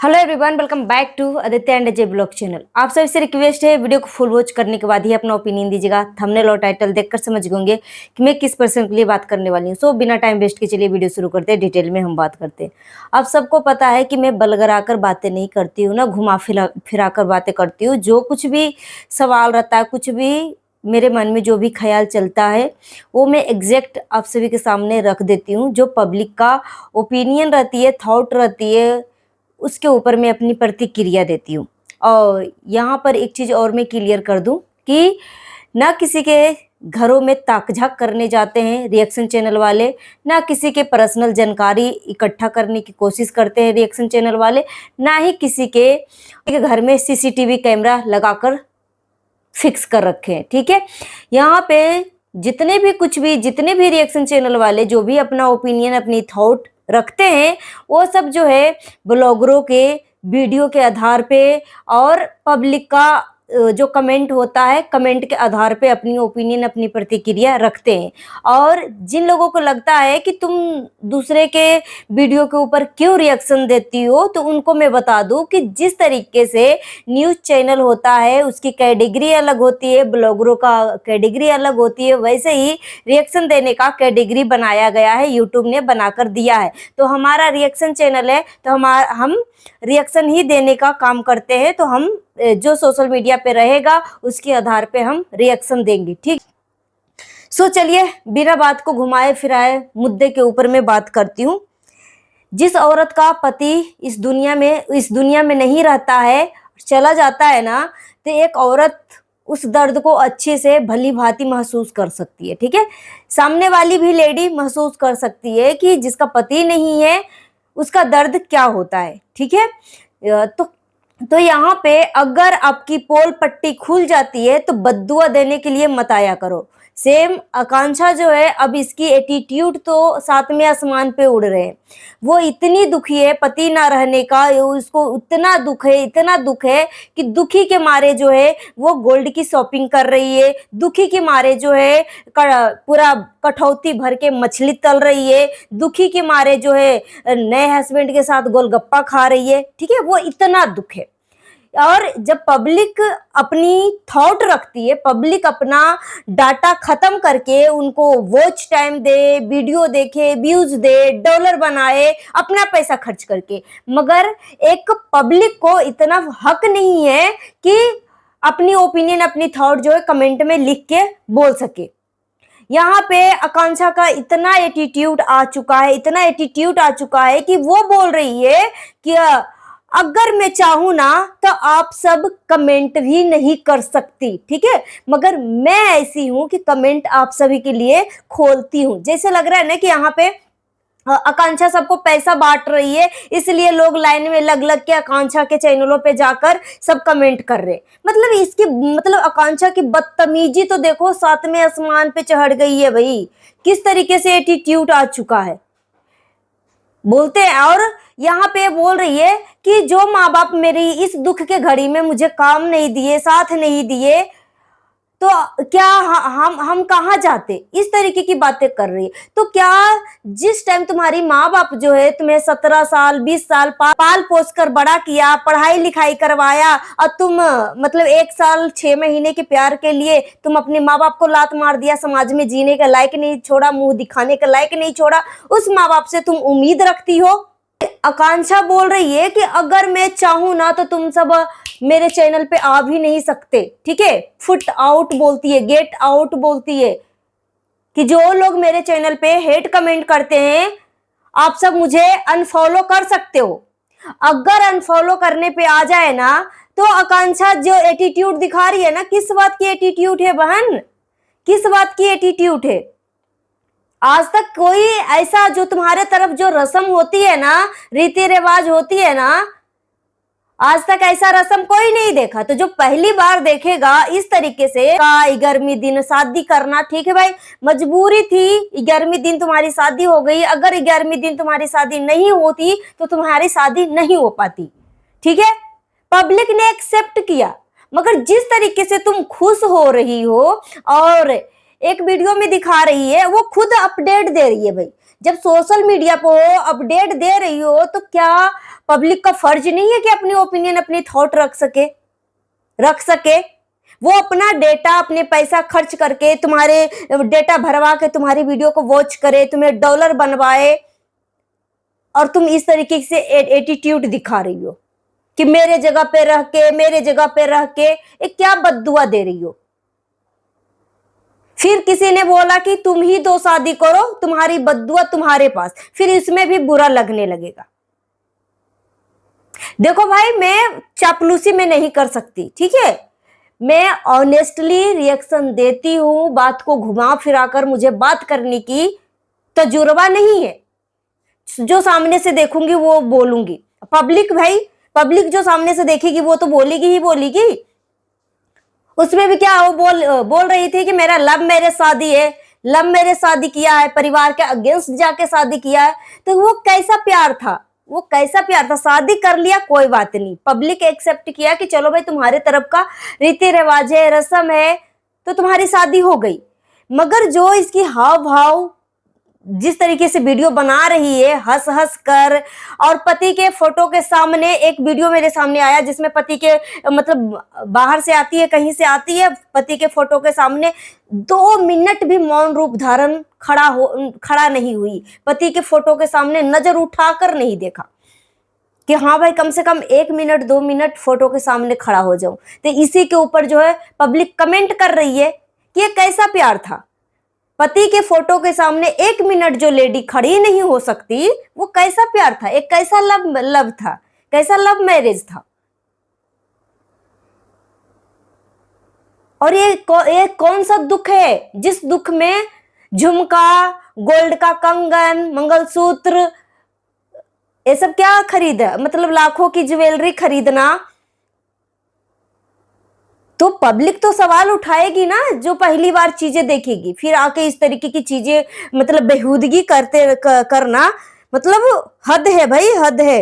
Hello everyone, welcome back to Aditya and Ajay blog channel. आप सभी से रिक्वेस्ट है, वीडियो को फुल वॉच करने के बाद ही अपना ओपिनियन दीजिएगा। थंबनेल और टाइटल देखकर समझ गए कि मैं किस पर्सन के लिए बात करने वाली हूँ। सो बिना टाइम वेस्ट के चलिए वीडियो शुरू करते हैं। डिटेल में हम बात करते हैं। आप सबको पता है कि मैं बलगरा कर बातें नहीं करती हूँ, ना घुमा फिरा कर बातें करती हूँ। जो कुछ भी सवाल रहता है, कुछ भी मेरे मन में जो भी ख्याल चलता है, वो मैं एग्जैक्ट आप सभी के सामने रख देती हूँ। जो पब्लिक का ओपिनियन रहती है, थॉट रहती है, उसके ऊपर मैं अपनी प्रतिक्रिया देती हूँ। और यहाँ पर एक चीज़ और मैं क्लियर कर दूँ कि ना किसी के घरों में ताक-झाक करने जाते हैं रिएक्शन चैनल वाले, ना किसी के पर्सनल जानकारी इकट्ठा करने की कोशिश करते हैं रिएक्शन चैनल वाले, ना ही किसी के घर में सीसीटीवी कैमरा लगाकर फिक्स कर रखे हैं। ठीक है, यहाँ पे जितने भी रिएक्शन चैनल वाले जो भी अपना ओपिनियन, अपनी थॉट रखते हैं, वो सब जो है ब्लॉगरों के वीडियो के आधार पे और पब्लिक का जो कमेंट होता है, कमेंट के आधार पे अपनी ओपिनियन, अपनी प्रतिक्रिया रखते हैं। और जिन लोगों को लगता है कि तुम दूसरे के वीडियो के ऊपर क्यों रिएक्शन देती हो, तो उनको मैं बता दूं कि जिस तरीके से न्यूज़ चैनल होता है उसकी कैटेगरी अलग होती है, ब्लॉगरों का कैटेगरी अलग होती है, वैसे ही रिएक्शन देने का कैटेगरी बनाया गया है, यूट्यूब ने बनाकर दिया है। तो हमारा रिएक्शन चैनल है, तो हम रिएक्शन ही देने का काम करते हैं। तो हम जो सोशल मीडिया पे रहेगा उसके आधार पे हम रिएक्शन देंगे। ठीक, सो चलिए बिना बात को घुमाए फिराए मुद्दे के ऊपर मैं बात करती हूँ। जिस औरत का पति इस दुनिया में नहीं रहता है, चला जाता है ना, तो एक औरत उस दर्द को अच्छे से भली भांति महसूस कर सकती है। ठीक है, सामने वाली भी लेडी महसूस कर सकती है कि जिसका पति नहीं है उसका दर्द क्या होता है। ठीक है, तो यहाँ पे अगर आपकी पोल पट्टी खुल जाती है तो बद्दुआ देने के लिए मत आया करो। सेम आकांक्षा जो है, अब इसकी एटीट्यूड तो सातवें आसमान पे उड़ रहे हैं। वो इतनी दुखी है पति ना रहने का, उसको इतना दुख है कि दुखी के मारे जो है वो गोल्ड की शॉपिंग कर रही है। दुखी के मारे जो है पूरा कठौती भर के मछली तल रही है। दुखी के मारे जो है नए हस्बैंड के साथ गोलगप्पा खा रही है। ठीक है, वो इतना दुख है। और जब पब्लिक अपनी थॉट रखती है, पब्लिक अपना डाटा खत्म करके उनको वॉच टाइम दे, वीडियो देखे, व्यूज दे, डॉलर बनाए अपना पैसा खर्च करके, मगर एक पब्लिक को इतना हक नहीं है कि अपनी ओपिनियन, अपनी थॉट जो है कमेंट में लिख के बोल सके। यहाँ पे आकांक्षा का इतना एटीट्यूड आ चुका है कि वो बोल रही है कि अगर मैं चाहूं ना तो आप सब कमेंट भी नहीं कर सकती। ठीक है, मगर मैं ऐसी हूं कि कमेंट आप सभी के लिए खोलती हूं। जैसे लग रहा है ना कि यहाँ पे आकांक्षा सबको पैसा बांट रही है, इसलिए लोग लाइन में लग के आकांक्षा के चैनलों पे जाकर सब कमेंट कर रहे। मतलब आकांक्षा की बदतमीजी तो देखो, सातवें आसमान पे चढ़ गई है भाई। किस तरीके से एटीट्यूड आ चुका है, बोलते हैं। और यहाँ पे बोल रही है कि जो माँ बाप मेरी इस दुख के घड़ी में मुझे काम नहीं दिए, साथ नहीं दिए, तो क्या हम कहाँ जाते। इस तरीके की बातें कर रही है। तो क्या जिस टाइम तुम्हारी माँ बाप जो है तुम्हें 17 साल 20 साल पाल पोस कर बड़ा किया, पढ़ाई लिखाई करवाया, और तुम मतलब 1 साल 6 महीने के प्यार के लिए तुम अपने माँ बाप को लात मार दिया, समाज में जीने का लायक नहीं छोड़ा, मुंह दिखाने का लायक नहीं छोड़ा, उस माँ बाप से तुम उम्मीद रखती हो। आकांक्षा बोल रही है कि अगर मैं चाहूं ना तो तुम सब मेरे चैनल पे आ भी नहीं सकते। ठीक है, फुट आउट बोलती है, गेट आउट बोलती है कि जो लोग मेरे चैनल पे हेट कमेंट करते हैं आप सब मुझे अनफॉलो कर सकते हो। अगर अनफॉलो करने पे आ जाए ना तो आकांक्षा जो एटीट्यूड दिखा रही है ना, किस बात की एटीट्यूड है बहन, किस बात की एटीट्यूड है। आज तक कोई ऐसा जो तुम्हारे तरफ जो रस्म होती है ना, रीति रिवाज होती है ना, आज तक ऐसा रस्म कोई नहीं देखा। तो जो पहली बार देखेगा इस तरीके से 11वीं दिन शादी करना, ठीक है भाई, मजबूरी थी, 11वीं दिन तुम्हारी शादी हो गई। अगर 11वीं दिन तुम्हारी शादी नहीं होती तो तुम्हारी शादी नहीं हो पाती। ठीक है, पब्लिक ने एक्सेप्ट किया। मगर जिस तरीके से तुम खुश हो रही हो और एक वीडियो में दिखा रही है, वो खुद अपडेट दे रही है भाई। जब सोशल मीडिया पे अपडेट दे रही हो तो क्या पब्लिक का फर्ज नहीं है कि अपनी ओपिनियन, अपनी थॉट रख सके? वो अपना डेटा, अपने पैसा खर्च करके तुम्हारे डेटा भरवा के तुम्हारी वीडियो को वॉच करे, तुम्हें डॉलर बनवाए, और तुम इस तरीके से एटीट्यूड दिखा रही हो कि मेरे जगह पे रह के एक क्या बद्दुआ दे रही हो। फिर किसी ने बोला कि तुम ही 2 शादी करो, तुम्हारी बद्दुआ तुम्हारे पास, फिर इसमें भी बुरा लगने लगेगा। देखो भाई, मैं चापलूसी में नहीं कर सकती, ठीक है, मैं ऑनेस्टली रिएक्शन देती हूं, बात को घुमा फिरा कर मुझे बात करने की तजुर्बा नहीं है। जो सामने से देखूंगी वो बोलूंगी। पब्लिक भाई, पब्लिक जो सामने से देखेगी वो तो बोलेगी ही बोलेगी। उसमें भी क्या, वो बोल रही थी कि मेरा लव मैरिज शादी है, लव मैरिज शादी किया है, परिवार के अगेंस्ट जाके शादी किया है। तो वो कैसा प्यार था, वो कैसा प्यार था? शादी कर लिया, कोई बात नहीं, पब्लिक एक्सेप्ट किया कि चलो भाई तुम्हारे तरफ का रीति रिवाज है, रस्म है, तो तुम्हारी शादी हो गई। मगर जो इसकी हाव भाव, जिस तरीके से वीडियो बना रही है हंस हंस कर, और पति के फोटो के सामने, एक वीडियो मेरे सामने आया जिसमें पति के मतलब बाहर से आती है, कहीं से आती है, पति के फोटो के सामने 2 मिनट भी मौन रूप धारण खड़ा नहीं हुई, पति के फोटो के सामने नजर उठाकर नहीं देखा कि हाँ भाई कम से कम 1 मिनट 2 मिनट फोटो के सामने खड़ा हो जाऊं। तो इसी के ऊपर जो है पब्लिक कमेंट कर रही है कि ये कैसा प्यार था? पति के फोटो के सामने 1 मिनट जो लेडी खड़ी नहीं हो सकती, वो कैसा प्यार था? एक कैसा लव था? कैसा लव मैरिज था? और ये कौन सा दुख है जिस दुख में झुमका, गोल्ड का कंगन, मंगलसूत्र, ये सब क्या खरीदा, मतलब लाखों की ज्वेलरी खरीदना। तो पब्लिक तो सवाल उठाएगी ना, जो पहली बार चीजें देखेगी, फिर आके इस तरीके की चीजें मतलब बेहूदगी करना, मतलब हद है भाई, हद है।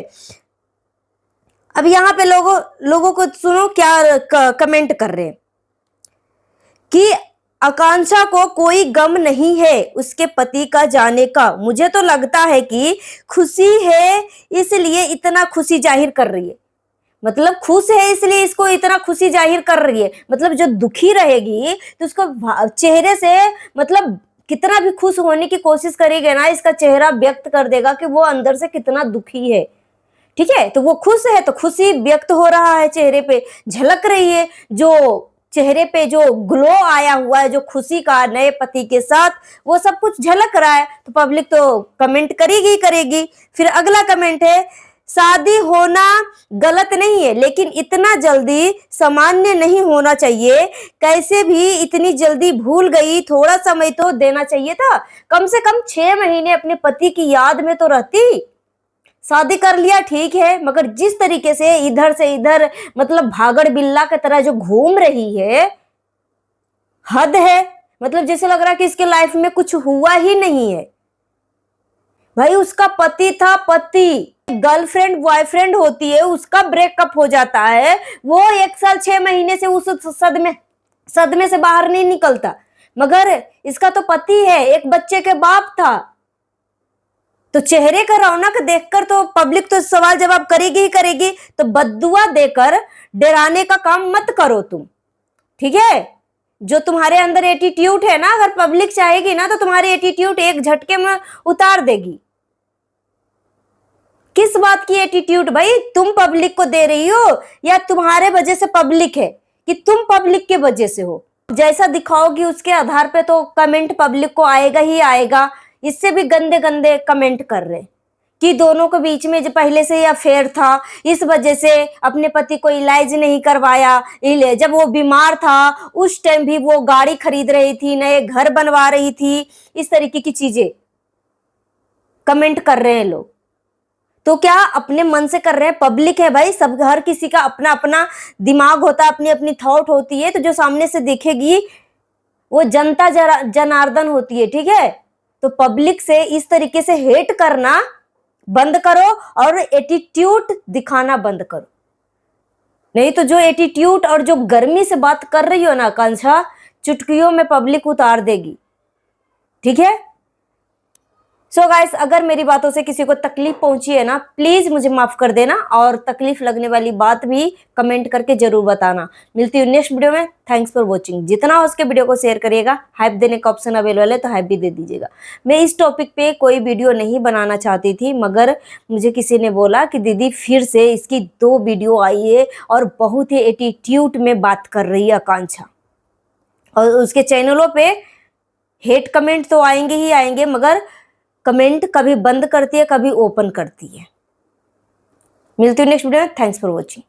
अब यहाँ पे लोगों को सुनो क्या कमेंट कर रहे हैं कि आकांक्षा को कोई गम नहीं है उसके पति का जाने का, मुझे तो लगता है कि खुशी है इसलिए इतना खुशी जाहिर कर रही है। मतलब खुश है इसलिए इसको इतना खुशी जाहिर कर रही है। मतलब जो दुखी रहेगी तो उसको चेहरे से, मतलब कितना भी खुश होने की कोशिश करेगी ना, इसका चेहरा व्यक्त कर देगा कि वो अंदर से कितना दुखी है। ठीक है, तो वो खुश है तो खुशी व्यक्त हो रहा है, चेहरे पे झलक रही है, जो चेहरे पे जो ग्लो आया हुआ है, जो खुशी का नए पति के साथ, वो सब कुछ झलक रहा है। तो पब्लिक तो कमेंट करेगी। फिर अगला कमेंट है, शादी होना गलत नहीं है लेकिन इतना जल्दी सामान्य नहीं होना चाहिए, कैसे भी इतनी जल्दी भूल गई, थोड़ा समय तो देना चाहिए था, कम से कम 6 महीने अपने पति की याद में तो रहती। शादी कर लिया ठीक है, मगर जिस तरीके से इधर से इधर मतलब भागड़ बिल्ला की तरह जो घूम रही है, हद है। मतलब जैसे लग रहा है कि इसके लाइफ में कुछ हुआ ही नहीं है। भाई उसका पति था, पति, गर्लफ्रेंड बॉयफ्रेंड होती है, उसका ब्रेकअप हो जाता है, वो 1 साल 6 महीने से उस सदमे से बाहर नहीं निकलता। मगर इसका तो पति है, एक बच्चे के बाप था। तो चेहरे का रौनक देखकर तो पब्लिक तो सवाल जवाब करेगी ही करेगी। तो बद्दुआ देकर डराने का काम मत करो तुम, ठीक है। जो तुम्हारे अंदर एटीट्यूड है ना, अगर पब्लिक चाहेगी ना तो तुम्हारे एटीट्यूड एक झटके में उतार देगी। किस बात की एटीट्यूड भाई? तुम पब्लिक को दे रही हो या तुम्हारे वजह से पब्लिक है, कि तुम पब्लिक के वजह से हो? जैसा दिखाओगी उसके आधार पे तो कमेंट पब्लिक को आएगा ही आएगा। इससे भी गंदे गंदे कमेंट कर रहे कि दोनों के बीच में जो पहले से अफेयर था, इस वजह से अपने पति को इलाज नहीं करवाया, जब वो बीमार था उस टाइम भी वो गाड़ी खरीद रही थी, नए घर बनवा रही थी, इस तरीके की चीजें कमेंट कर रहे हैं लोग। तो क्या अपने मन से कर रहे हैं? पब्लिक है भाई, सब, हर किसी का अपना अपना दिमाग होता है, अपनी अपनी थॉट होती है। तो जो सामने से देखेगी वो जनता जनार्दन होती है, ठीक है। तो पब्लिक से इस तरीके से हेट करना बंद करो और एटीट्यूड दिखाना बंद करो। नहीं तो जो एटीट्यूड और जो गर्मी से बात कर रही हो ना आकांक्षा, चुटकियों में पब्लिक उतार देगी, ठीक है। सो गाइस, अगर मेरी बातों से किसी को तकलीफ पहुंची है ना, प्लीज मुझे माफ कर देना और तकलीफ लगने वाली बात भी कमेंट करके जरूर बताना। मिलती हूँ नेक्स्ट वीडियो में। Thanks for watching. जितना हो उसके वीडियो को शेयर करिएगा। हाइप देने का ऑप्शन अवेलेबल है तो हाइप भी दे दीजिएगा। मैं इस टॉपिक पे कोई वीडियो नहीं बनाना चाहती थी, मगर मुझे किसी ने बोला कि दीदी फिर से इसकी 2 वीडियो आई है और बहुत ही एटीट्यूड में बात कर रही है आकांक्षा, और उसके चैनलों पे हेट कमेंट तो आएंगे ही आएंगे, मगर कमेंट कभी बंद करती है कभी ओपन करती है। मिलती हूँ नेक्स्ट वीडियो में। Thanks for watching.